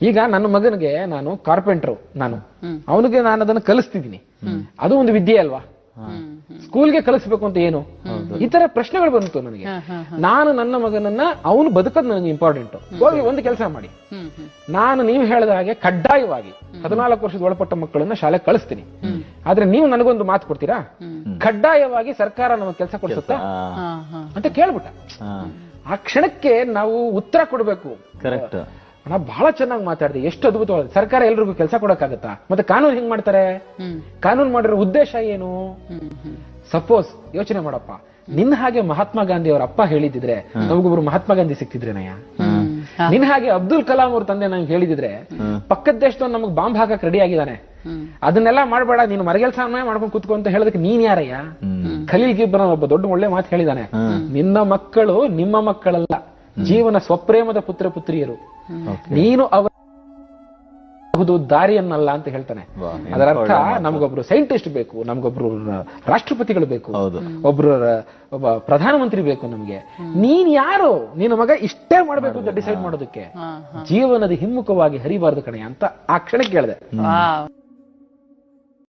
ಈಗ ನನ್ನ ಮಗನಿಗೆ ನಾನು ಕಾರ್ಪೆಂಟರ್, ನಾನು ಅವನಿಗೆ ನಾನು ಅದನ್ನು ಕಲಿಸ್ತಿದ್ದೀನಿ, ಅದು ಒಂದು ವಿದ್ಯೆ ಅಲ್ವಾ? ಸ್ಕೂಲ್ಗೆ ಕಲಿಸ್ಬೇಕು ಅಂತ ಏನು, ಈ ತರ ಪ್ರಶ್ನೆಗಳು ಬಂತು ನನಗೆ. ನಾನು ನನ್ನ ಮಗನನ್ನ ಅವನು ಬದುಕೋದು ನನಗೆ ಇಂಪಾರ್ಟೆಂಟ್. ಹೋಗಿ ಒಂದು ಕೆಲಸ ಮಾಡಿ, ನಾನು ನೀವು ಹೇಳಿದ ಹಾಗೆ ಕಡ್ಡಾಯವಾಗಿ 14 ವರ್ಷದ ಒಳಪಟ್ಟ ಮಕ್ಕಳನ್ನ ಶಾಲೆ ಕಳಿಸ್ತೀನಿ. ಆದ್ರೆ ನೀವು ನನಗೊಂದು ಮಾತು ಕೊಡ್ತೀರಾ, ಕಡ್ಡಾಯವಾಗಿ ಸರ್ಕಾರ ನಮಗೆ ಕೆಲಸ ಕೊಡಿಸುತ್ತಾ ಅಂತ ಕೇಳ್ಬಿಟ್ಟ. ಆ ಕ್ಷಣಕ್ಕೆ ನಾವು ಉತ್ತರ ಕೊಡ್ಬೇಕು. ಕರೆಕ್ಟ್. ನಾ ಬಹಳ ಚೆನ್ನಾಗಿ ಮಾತಾಡಿದೆ, ಎಷ್ಟು ಅದ್ಭುತವಾದ. ಸರ್ಕಾರ ಎಲ್ರಿಗೂ ಕೆಲಸ ಕೊಡಕ್ಕಾಗತ್ತಾ? ಮತ್ತೆ ಕಾನೂನು ಹೆಂಗ್ ಮಾಡ್ತಾರೆ? ಕಾನೂನು ಮಾಡಿರೋ ಉದ್ದೇಶ ಏನು? ಸಪೋಸ್ ಯೋಚನೆ ಮಾಡಪ್ಪ, ನಿನ್ನ ಹಾಗೆ ಮಹಾತ್ಮ ಗಾಂಧಿ ಅವರ ಅಪ್ಪ ಹೇಳಿದಿದ್ರೆ ನಮಗೊಬ್ರು ಮಹಾತ್ಮ ಗಾಂಧಿ ಸಿಕ್ತಿದ್ರೇನಯ್ಯ? ನಿನ್ನ ಹಾಗೆ ಅಬ್ದುಲ್ ಕಲಾಂ ಅವ್ರ ತಂದೆ ನಂಗೆ ಹೇಳಿದಿದ್ರೆ ಪಕ್ಕದ ದೇಶದವ್ ನಮಗ್ ಬಾಂಬ್ ಹಾಕಕ್ ರೆಡಿ ಆಗಿದ್ದಾನೆ, ಅದನ್ನೆಲ್ಲ ಮಾಡಬೇಡ, ನೀನು ಮರಗೆಲ್ಸ ಮಾಡ್ಕೊಂಡು ಕುತ್ಕೊ ಅಂತ ಹೇಳೋದಕ್ಕೆ ನೀನ್ ಯಾರಯ್ಯ? ಖಲೀಲ್ ಗಿಬ್ರಾನ್ ಒಬ್ಬ ದೊಡ್ಡ ಒಳ್ಳೆ ಮಾತು ಹೇಳಿದಾನೆ, ನಿನ್ನ ಮಕ್ಕಳು ನಿಮ್ಮ ಮಕ್ಕಳಲ್ಲ, ಜೀವನ ಸ್ವಪ್ರೇಮದ ಪುತ್ರ ಪುತ್ರಿಯರು, ನೀನು ಅವರ ದಾರಿಯನ್ನಲ್ಲ ಅಂತ ಹೇಳ್ತಾನೆ. ಅದರ ಅರ್ಥ ನಮ್ಗೊಬ್ರು ಸೈಂಟಿಸ್ಟ್ ಬೇಕು, ನಮ್ಗೊಬ್ರು ರಾಷ್ಟ್ರಪತಿಗಳು ಬೇಕು, ಒಬ್ಬ ಪ್ರಧಾನಮಂತ್ರಿ ಬೇಕು ನಮ್ಗೆ. ನೀನ್ ಯಾರು? ನಿನ್ನ ಮಗ ಇಷ್ಟೇ ಮಾಡ್ಬೇಕು ಅಂತ ಡಿಸೈಡ್ ಮಾಡೋದಕ್ಕೆ ಜೀವನದ ಹಿಮ್ಮುಖವಾಗಿ ಹರಿಬಾರದು ಕಣೆ ಅಂತ ಆ ಕ್ಷಣಕ್ಕೆ ಹೇಳಿದೆ.